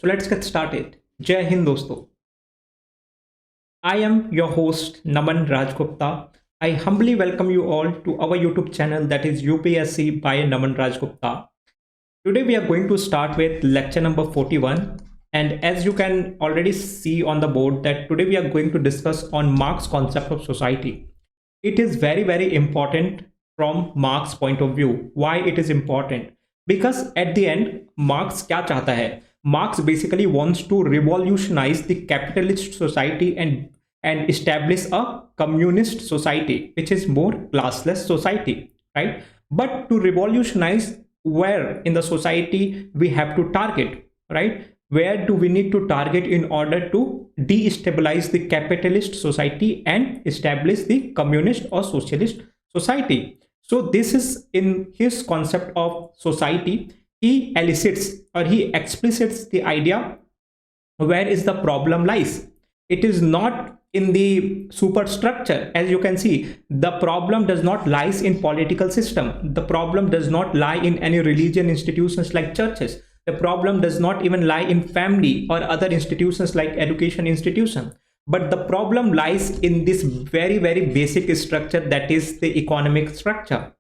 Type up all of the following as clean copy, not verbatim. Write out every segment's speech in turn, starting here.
So let's get started. Jai Hind dosto. I am your host Naman Raj Gupta. I humbly welcome you all to our YouTube channel, that is UPSC by Naman Raj Gupta. Today we are going to start with lecture number 41, and as you can already see on the board that today we are going to discuss on Marx concept of society. It is very important from Marx point of view. Why it is important? Because at the end Marx क्या चाहता है? Marx basically wants to revolutionize the capitalist society and establish a communist society, which is more classless society, right? But to revolutionize, where in the society we have to target, right? Where do we need to target in order to destabilize the capitalist society and establish the communist or socialist society? So this is in his concept of society. He elicits or he explicits the idea where is the problem lies. It is not in the superstructure. As you can see, the problem does not lies in political system. The problem does not lie in any religion institutions like churches. The problem does not even lie in family or other institutions like education institution. But the problem lies in this very basic structure, that is the economic structure.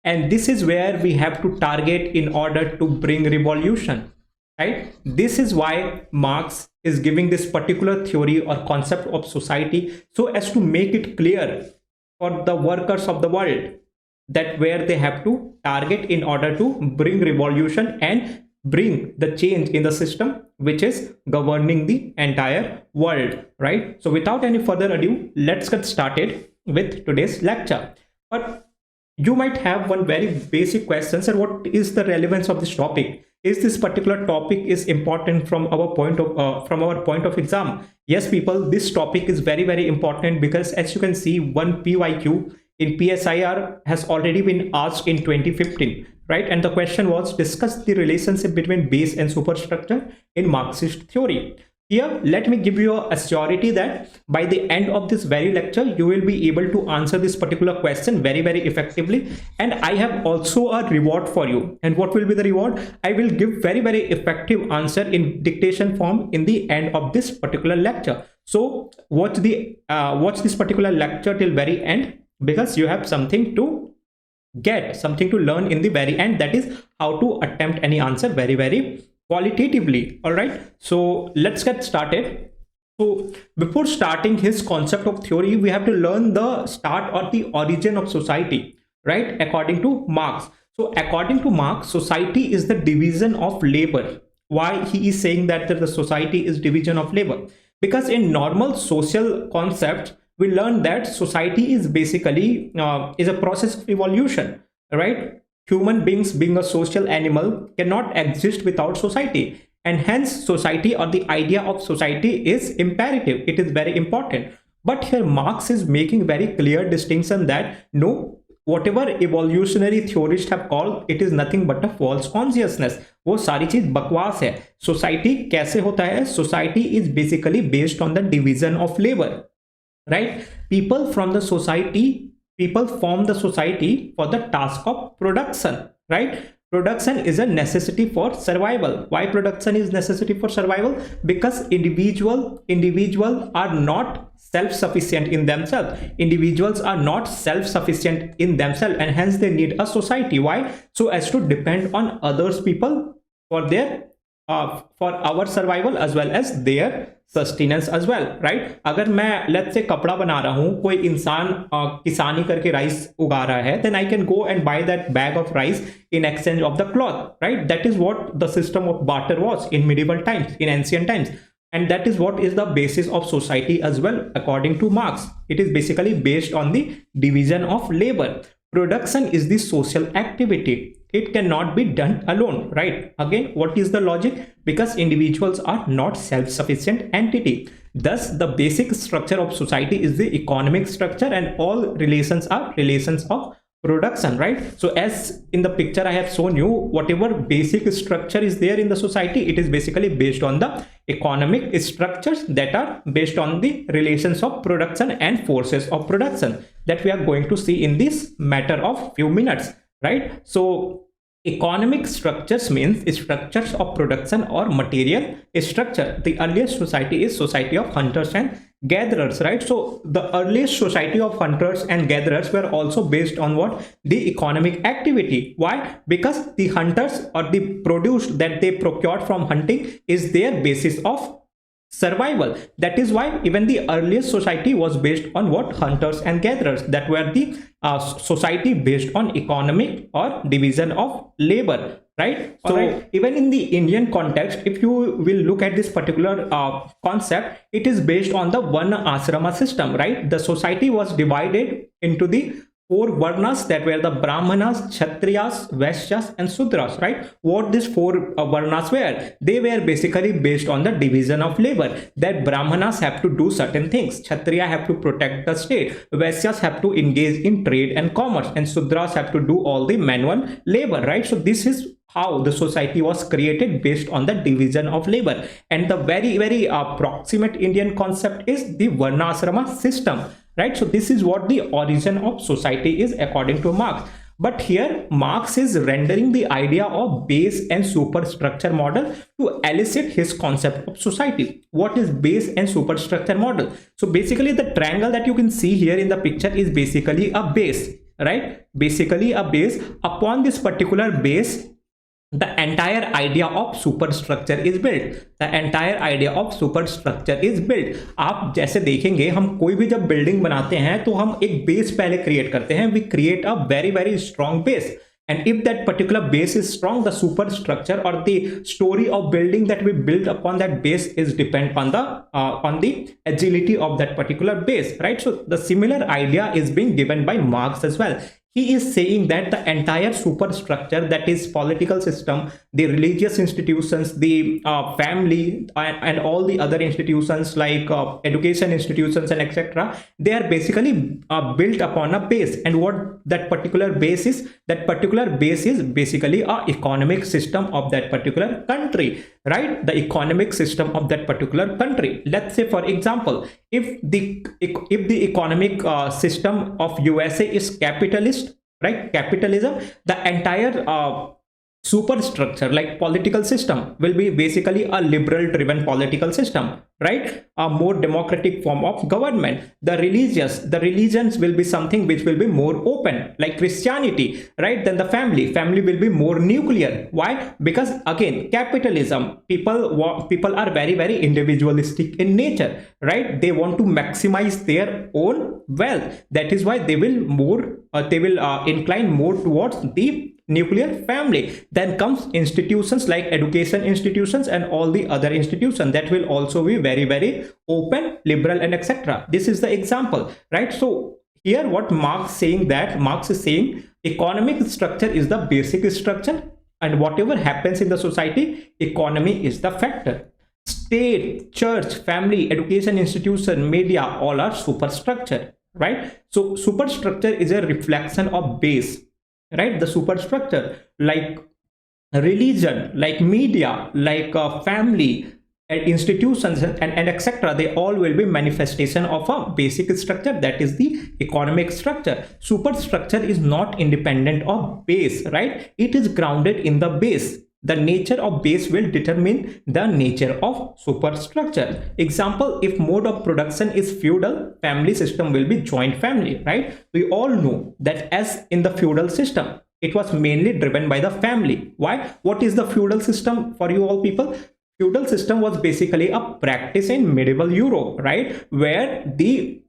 And this is where we have to target in order to bring revolution, right? This is why Marx is giving this particular theory or concept of society, so as to make it clear for the workers of the world that where they have to target in order to bring revolution and bring the change in the system which is governing the entire world, right? So without any further ado, let's get started with today's lecture. But you might have one very basic question, sir, what is the relevance of this topic? Is this particular topic is important from our point of exam? Yes, people, this topic is very important, because as you can see, one PYQ in PSIR has already been asked in 2015, right? And the question was, discuss the relationship between base and superstructure in Marxist theory. Here, let me give you a surety that by the end of this very lecture, you will be able to answer this particular question very effectively. And I have also a reward for you. And what will be the reward? I will give very effective answer in dictation form in the end of this particular lecture. So watch this particular lecture till very end, because you have something to get, something to learn in the very end, that is how to attempt any answer very qualitatively. All right, so let's get started. So before starting his concept of theory, we have to learn the start or the origin of society, right? According to Marx. So according to Marx, society is the division of labor. Why he is saying that the society is division of labor? Because in normal social concepts, we learn that society is basically is a process of evolution, right? Human beings, being a social animal, cannot exist without society, and hence society or the idea of society is imperative. It is very important. But here Marx is making very clear distinction that no, whatever evolutionary theorists have called, it is nothing but a false consciousness. वो सारी चीज बकवास है. Society कैसे होता है? Society is basically based on the division of labor, right? People form the society for the task of production, right? Production is a necessity for survival. Why production is necessity for survival? Because individuals are not self-sufficient in themselves. Individuals are not self-sufficient in themselves, and hence they need a society. Why? So as to depend on others people for their for our survival as well as their sustenance as well, right? अगर मैं let's say कपड़ा बना रहा हूँ, कोई इंसान किसानी करके राइस उगा रहा है, then I can go and buy that bag of rice in exchange of the cloth, right? That is what the system of barter was in medieval times, in ancient times. And that is what is the basis of society as well, according to Marx. It is basically based on the division of labor. Production is the social activity. It cannot be done alone, right? Again, what is the logic? Because individuals are not self-sufficient entity. Thus, the basic structure of society is the economic structure, and all relations are relations of production, right? So as in the picture I have shown you, whatever basic structure is there in the society, it is basically based on the economic structures that are based on the relations of production and forces of production that we are going to see in this matter of few minutes, right? So Economic structures means structures of production or material structure. The earliest society is society of hunters and gatherers, right? So the earliest society of hunters and gatherers were also based on what? The economic activity. Why? Because the hunters or the produce that they procured from hunting is their basis of survival. That is why even the earliest society was based on what? Hunters and gatherers. That were the society based on economic or division of labor, right? So even in the Indian context, if you will look at this particular concept, it is based on the Varna ashrama system, right? The society was divided into the four varnas, that were the Brahmanas, Kshatriyas, Vaishyas and Sudras, right? What these four varnas were? They were basically based on the division of labor, that Brahmanas have to do certain things, Kshatriya have to protect the state, Vaishyas have to engage in trade and commerce, and Sudras have to do all the manual labor, right? So this is how the society was created, based on the division of labor. And the very approximate Indian concept is the Varna ashrama system, right? So this is what the origin of society is according to Marx. But here Marx is rendering the idea of base and superstructure model to elicit his concept of society. What is base and superstructure model? So basically the triangle that you can see here in the picture is basically a base, right? Basically a base. Upon this particular base, the entire idea of superstructure is built. The entire idea of superstructure is built. आप जैसे देखेंगे, हम कोई भी जब building बनाते हैं तो हम एक बेस पहले क्रिएट करते हैं. We create a very strong base. And if that particular base is strong, the superstructure or the story of building that we build upon that base is depend on the agility of that particular base, right? So the similar idea is being given by Marx as well. He is saying that the entire superstructure, that is political system, the religious institutions, the family, and all the other institutions like education institutions and etc., they are basically built upon a base. And what that particular base is? That particular base is basically a economic system of that particular country, right? The economic system of that particular country. Let's say, for example, if the economic system of USA is capitalist, right? Capitalism, the entire superstructure like political system will be basically a liberal driven political system, right? A more democratic form of government. The religions will be something which will be more open, like Christianity, right? Then the family will be more nuclear. Why? Because again, capitalism, people are very individualistic in nature, right? They want to maximize their own wealth. That is why they will incline more towards the nuclear family. Then comes institutions like education institutions and all the other institutions that will also be very open, liberal and etc. This is the example, right? So here what Marx is saying economic structure is the basic structure, and whatever happens in the society, economy is the factor. State, church, family, education institution, media, all are superstructure, right? So superstructure is a reflection of base, right? The superstructure like religion, like media, like family and institutions and etc., they all will be manifestation of a basic structure, that is the economic structure. Superstructure is not independent of base, right? It is grounded in the base. The nature of base will determine the nature of superstructure. Example, if mode of production is feudal, family system will be joint family, right? We all know that as in the feudal system, it was mainly driven by the family. Why? What is the feudal system for you all people? Feudal system was basically a practice in medieval Europe, right? Where the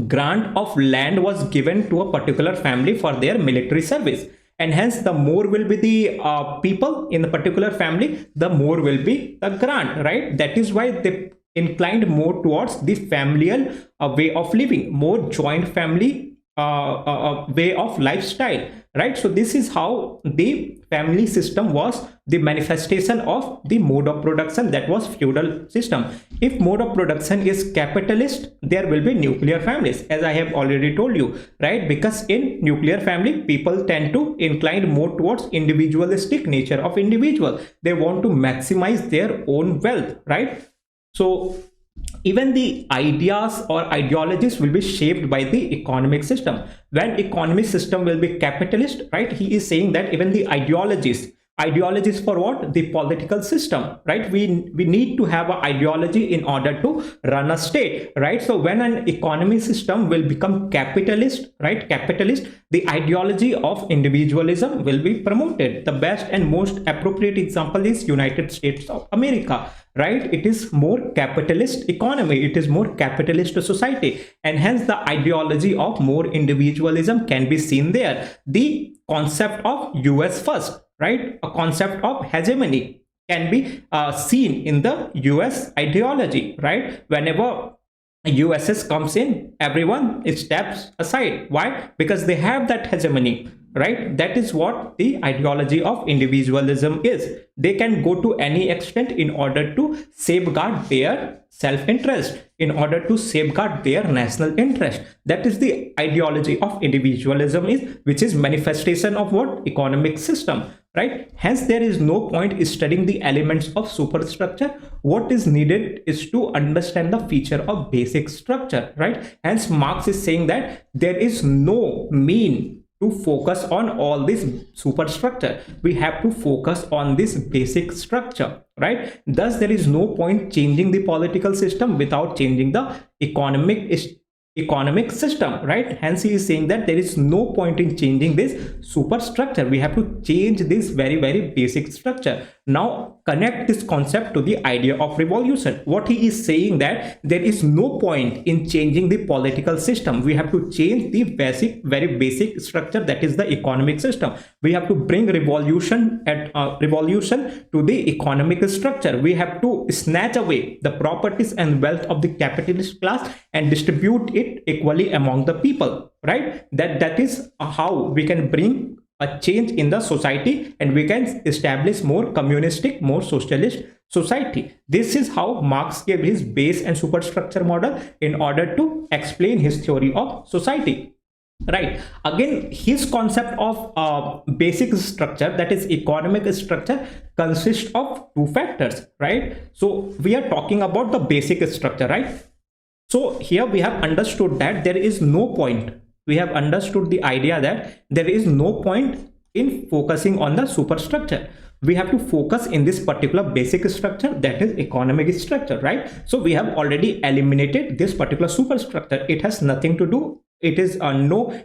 grant of land was given to a particular family for their military service. And hence the more will be the people in the particular family, the more will be the grant, right? That is why they inclined more towards the familial way of living, more joint family way of lifestyle, right? So this is how the family system was the manifestation of the mode of production, that was feudal system. If mode of production is capitalist, there will be nuclear families, as I have already told you, right? Because in nuclear family, people tend to incline more towards individualistic nature of individual. They want to maximize their own wealth, right? So even the ideas or ideologies will be shaped by the economic system. When economic system will be capitalist, right, he is saying that even the ideologies for what? The political system, right? We need to have an ideology in order to run a state, right? So when an economy system will become capitalist, right, capitalist, the ideology of individualism will be promoted. The best and most appropriate example is United States of America, right? It is more capitalist economy, it is more capitalist society, and hence the ideology of more individualism can be seen there. The concept of US first, right, a concept of hegemony can be seen in the US ideology, right? Whenever USS comes in, everyone steps aside. Why? Because they have that hegemony, right? That is what the ideology of individualism is. They can go to any extent in order to safeguard their self-interest, in order to safeguard their national interest. That is the ideology of individualism, is which is manifestation of what? Economic system, right? Hence there is no point studying the elements of superstructure. What is needed is to understand the feature of basic structure, right? Hence Marx is saying that there is no mean to focus on all this superstructure. We have to focus on this basic structure, right? Thus there is no point changing the political system without changing the economic system, right? Hence he is saying that there is no point in changing this superstructure. We have to change this very basic structure. Now connect this concept to the idea of revolution. What he is saying that there is no point in changing the political system. We have to change the very basic structure, that is the economic system. We have to bring revolution to the economic structure. We have to snatch away the properties and wealth of the capitalist class and distribute it equally among the people, right? That is how we can bring a change in the society, and we can establish more communistic, more socialist society. This is how Marx gave his base and superstructure model in order to explain his theory of society, right? Again, his concept of basic structure, that is economic structure, consists of two factors, right? So we are talking about the basic structure, right? So here we have understood that there is no point, we have understood the idea that there is no point in focusing on the superstructure. We have to focus in this particular basic structure, that is economic structure, right? So we have already eliminated this particular superstructure. It has nothing to do, it is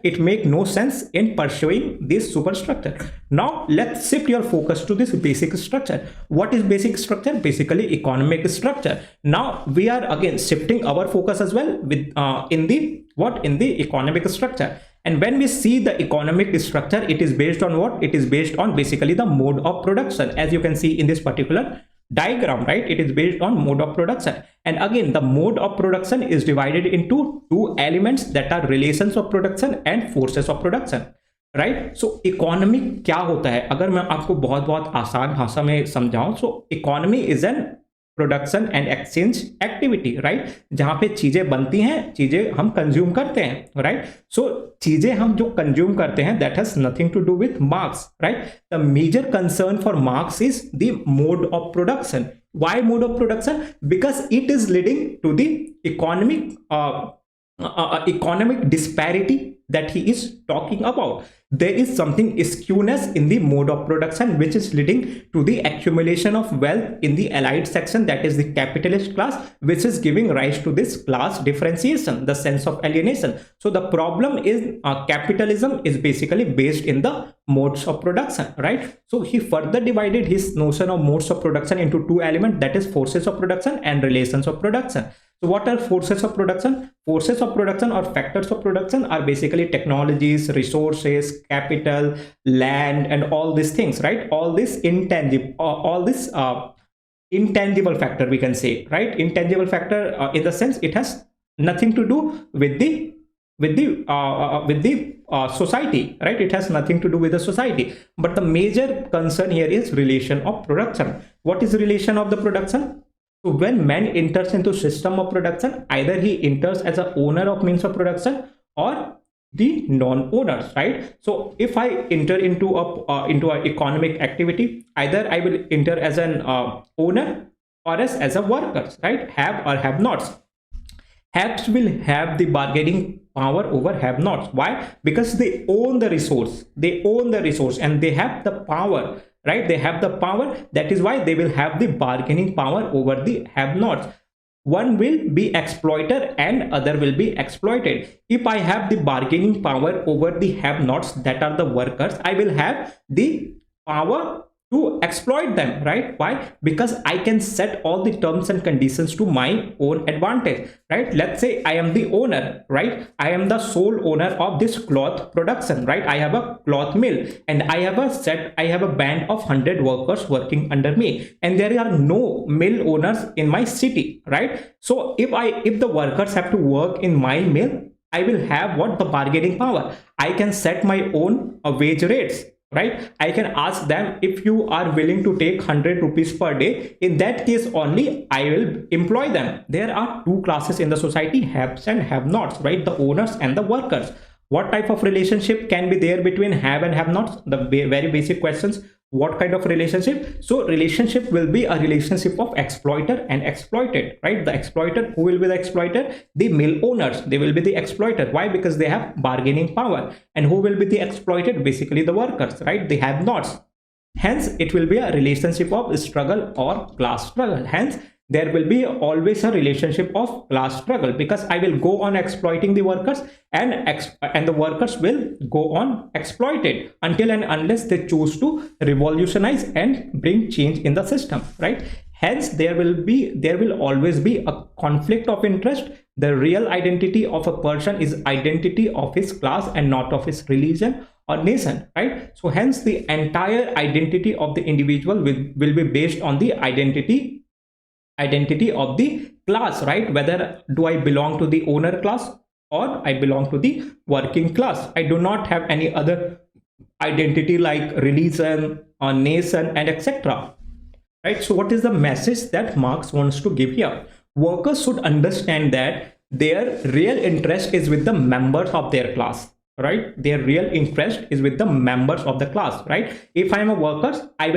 it make no sense in pursuing this superstructure. Now let's shift your focus to this basic structure. What is basic structure? Basically economic structure. Now we are again shifting our focus as well with in the economic structure. And when we see the economic structure, it is based on what? It is based on basically the mode of production, as you can see in this particular diagram, right? It is based on mode of production. And again, the mode of production is divided into two elements, that are relations of production and forces of production, right? So economy क्या होता है? अगर मैं आपको बहुत आसान भाषा में समझाऊं, so economy is an production and exchange activity, right? जहां पे चीजें बनती हैं, चीजें हम कंज्यूम करते हैं, राइट? सो चीजें हम जो कंज्यूम करते हैं, that has nothing to do with Marx, right? The major concern for Marx is the mode of production. Why mode of production? Because it is leading to the economic disparity that he is talking about. There is something skewness in the mode of production, which is leading to the accumulation of wealth in the allied section, that is the capitalist class, which is giving rise to this class differentiation, the sense of alienation. So the problem is capitalism is basically based in the modes of production, right? So he further divided his notion of modes of production into two elements, that is forces of production and relations of production. So what are forces of production? Forces of production or factors of production are basically technologies, resources, capital, land, and all these things, right? All this intangible factor, we can say, right? Intangible factor in the sense it has nothing to do with the society, right? It has nothing to do with the society. But the major concern here is relation of production. What is relation of the production? So when man enters into system of production, either he enters as an owner of means of production or the non-owners, right? So if I enter into an economic activity, either I will enter as an owner or as a workers, right? Have or have nots. Haves will have the bargaining power over have nots. Why? Because they own the resource. They own the resource and they have the power, right? They have the power. That is why they will have the bargaining power over the have nots. One will be exploiter and other will be exploited. If I have the bargaining power over the have nots, that are the workers, I will have the power to exploit them, right? Why? Because I can set all the terms and conditions to my own advantage, right? Let's say I am the owner, right? I am the sole owner of this cloth production, right? I have a cloth mill and I have a band of 100 workers working under me, and there are no mill owners in my city, right? So if the workers have to work in my mill, I will have what? The bargaining power. I can set my own wage rates, right? I can ask them, if you are willing to take 100 rupees per day, in that case only I will employ them. There are two classes in the society, haves and have nots, right? The owners and the workers. What type of relationship can be there between have and have nots? The very basic questions. What kind of relationship? So relationship will be a relationship of exploiter and exploited, right? The exploiter, who will be the exploiter? The mill owners, they will be the exploiter. Why? Because they have bargaining power. And who will be the exploited? Basically the workers, right? They have nots. Hence it will be a relationship of struggle or class struggle. Hence there will be always a relationship of class struggle, because I will go on exploiting the workers and the workers will go on exploited until and unless they choose to revolutionize and bring change in the system, right? Hence there will always be a conflict of interest. The real identity of a person is identity of his class and not of his religion or nation, right? So hence the entire identity of the individual will be based on the identity of the class, right? Whether do I belong to the owner class or I belong to the working class. I do not have any other identity like religion or nation and etc., right? So what is the message that Marx wants to give here? Workers should understand that their real interest is with the members of their class, right? Their real interest is with the members of the class, right? If I am a worker, I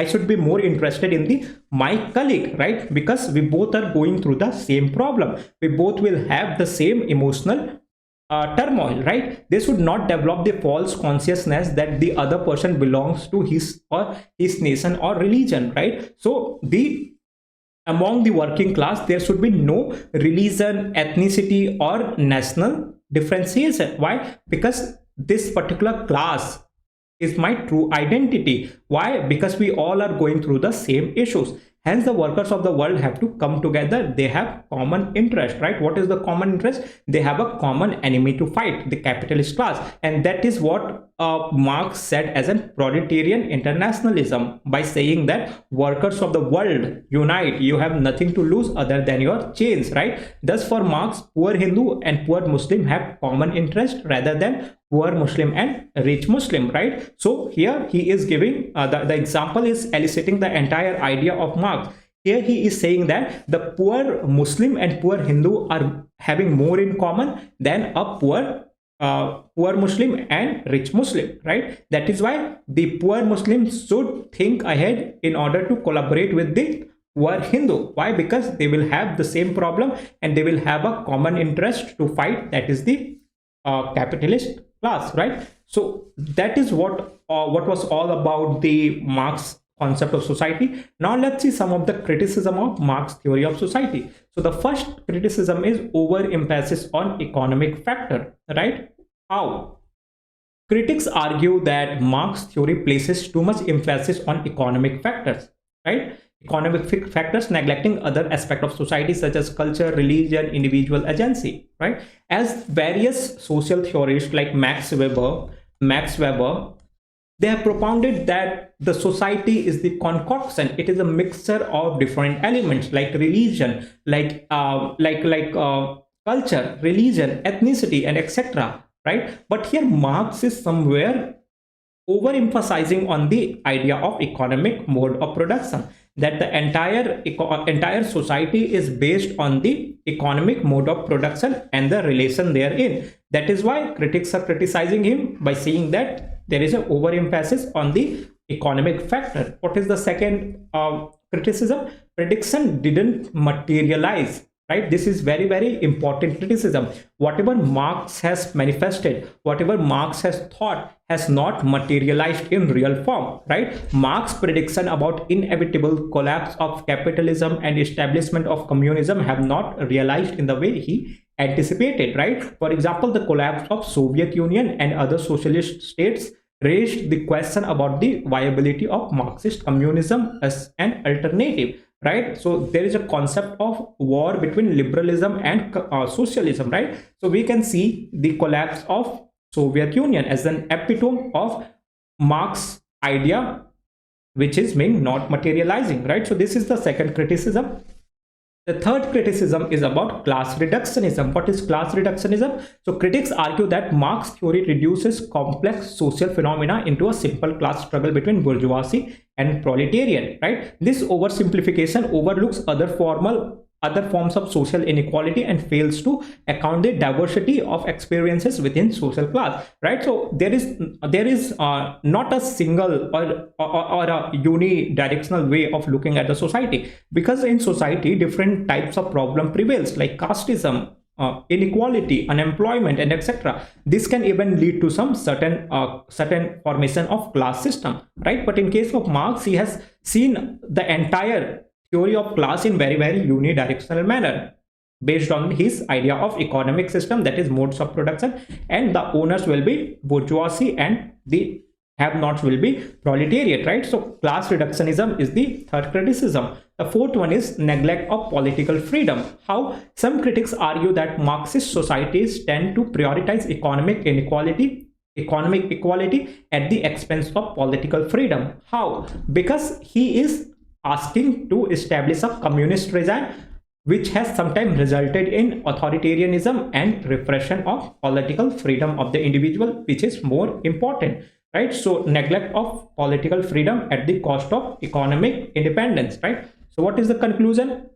should be more interested in the my colleague, right? Because we both are going through the same problem. We both will have the same emotional turmoil, right? They should not develop the false consciousness that the other person belongs to his or his nation or religion, right? So among the working class, there should be no religion, ethnicity, or national differentiation. Why? Because this particular class is my true identity. Why? Because we all are going through the same issues. Hence the workers of the world have to come together. They have common interest, right? What is the common interest? They have a common enemy to fight, the capitalist class. And that is what Marx said as a proletarian internationalism, by saying that workers of the world unite. You have nothing to lose other than your chains, right? Thus for Marx, poor Hindu and poor Muslim have common interest rather than poor Muslim and rich Muslim, right? So here he is giving the example is eliciting the entire idea of Marx. Here he is saying that the poor Muslim and poor Hindu are having more in common than a poor Muslim and rich Muslim, right? That is why the poor Muslim should think ahead in order to collaborate with the poor Hindu. Why? Because they will have the same problem and they will have a common interest to fight, that is the capitalist class, right? So that is what was all about the Marx concept of society. Now let's see some of the criticism of Marx theory of society. So the first criticism is overemphasis on economic factor, right? How? Critics argue that Marx theory places too much emphasis on economic factors, right? Economic factors neglecting other aspects of society such as culture, religion, individual agency, right? As various social theorists like Max Weber, they have propounded that the society is the concoction. It is a mixture of different elements like religion, like culture, religion, ethnicity, and etc., right? But here Marx is somewhere overemphasizing on the idea of economic mode of production, that the entire society is based on the economic mode of production and the relation therein. That is why critics are criticizing him by saying that there is an overemphasis on the economic factor. What is the second criticism? Prediction didn't materialize, right? This is very, very important criticism. Whatever Marx has manifested, whatever Marx has thought, has not materialized in real form, right? Marx's prediction about inevitable collapse of capitalism and establishment of communism have not realized in the way he anticipated, right? For example, the collapse of Soviet Union and other socialist states raised the question about the viability of Marxist communism as an alternative, right? So there is a concept of war between liberalism and socialism, right? So we can see the collapse of Soviet Union as an epitome of Marx idea, which is being not materializing, right? So this is the second criticism. The third criticism is about class reductionism. What is class reductionism? So critics argue that Marx theory reduces complex social phenomena into a simple class struggle between bourgeoisie and proletariat, right? This oversimplification overlooks other forms of social inequality and fails to account the diversity of experiences within social class, right? So there is not a single or a unidirectional way of looking at the society, because in society different types of problem prevails, like casteism, inequality, unemployment, and etc. This can even lead to some certain formation of class system, right? But in case of Marx, he has seen the entire theory of class in very, very unidirectional manner, based on his idea of economic system, that is modes of production, and the owners will be bourgeoisie and the have-nots will be proletariat, right? So class reductionism is the third criticism. The fourth one is neglect of political freedom. How some critics argue that Marxist societies tend to prioritize economic equality at the expense of political freedom. How? Because he is asking to establish a communist regime, which has sometimes resulted in authoritarianism and repression of political freedom of the individual, which is more important, right? So neglect of political freedom at the cost of economic independence, right? So what is the conclusion?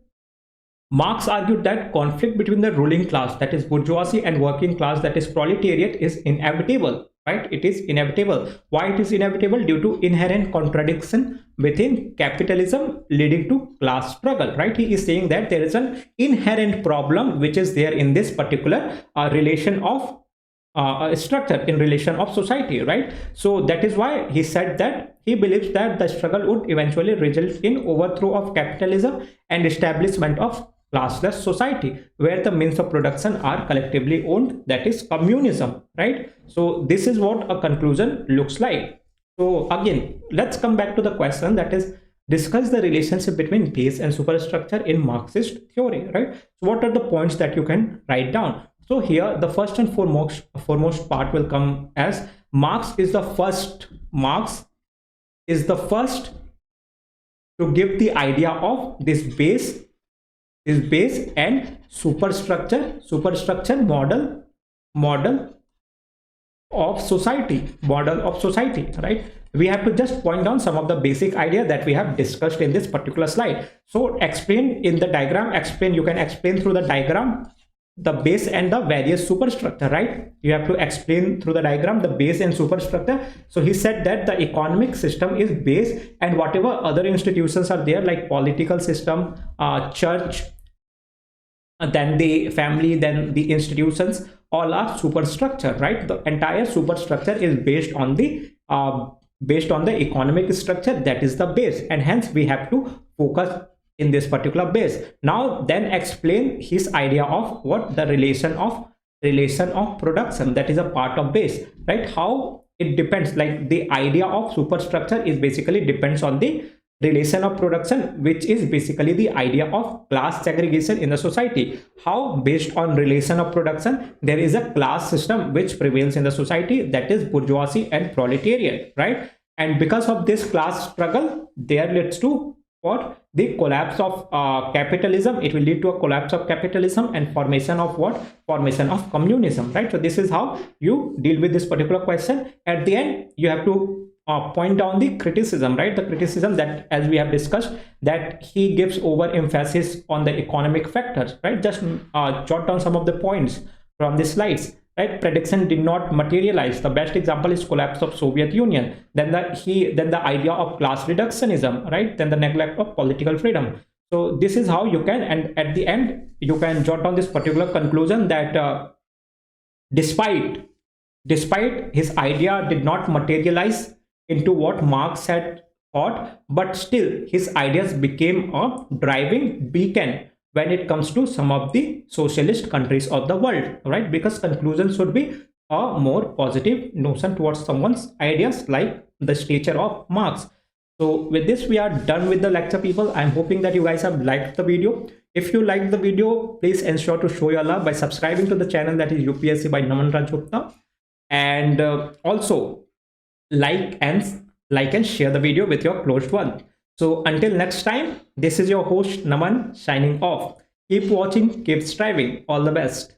Marx argued that conflict between the ruling class, that is bourgeoisie, and working class, that is proletariat, is inevitable, right? It is inevitable. Why it is inevitable? Due to inherent contradiction within capitalism leading to class struggle, right? He is saying that there is an inherent problem which is there in this particular relation of structure, in relation of society, right? So that is why he said that he believes that the struggle would eventually result in overthrow of capitalism and establishment of classless society, where the means of production are collectively owned, that is communism, right? So this is what a conclusion looks like. So again, let's come back to the question, that is discuss the relationship between base and superstructure in Marxist theory, right? So what are the points that you can write down? So here the first and foremost part will come as Marx is the first to give the idea of this base and superstructure model of society, right? We have to just point down some of the basic idea that we have discussed in this particular slide. So explain in the diagram, you can explain through the diagram the base and the various superstructure, right? You have to explain through the diagram the base and superstructure. So he said that the economic system is base, and whatever other institutions are there, like political system, church, then the family, then the institutions, all are superstructure, right? The entire superstructure is based on the economic structure, that is the base, and hence we have to focus in this particular base. Now then explain his idea of what the relation of production, that is a part of base, right? How it depends, like the idea of superstructure is basically depends on the relation of production, which is basically the idea of class segregation in the society. How based on relation of production there is a class system which prevails in the society, that is bourgeoisie and proletariat, right? And because of this class struggle, there leads to what? The collapse of capitalism. It will lead to a collapse of capitalism and formation of what? Formation of communism, right? So this is how you deal with this particular question. At the end, you have to point down the criticism, right? The criticism that, as we have discussed, that he gives over emphasis on the economic factors, right? Just jot down some of the points from the slides. right? Prediction did not materialize. The best example is collapse of Soviet Union. Then the idea of class reductionism, right? Then the neglect of political freedom. So this is how you can, and at the end you can jot down this particular conclusion that despite his idea did not materialize into what Marx had thought, but still his ideas became a driving beacon when it comes to some of the socialist countries of the world, right? Because conclusion should be a more positive notion towards someone's ideas, like the stature of Marx. So with this, we are done with the lecture, people. I'm hoping that you guys have liked the video. If you liked the video, please ensure to show your love by subscribing to the channel, that is UPSC by Naman Raj Gupta. And also like and share the video with your close one. So until next time, this is your host Naman signing off. Keep watching, keep striving. All the best.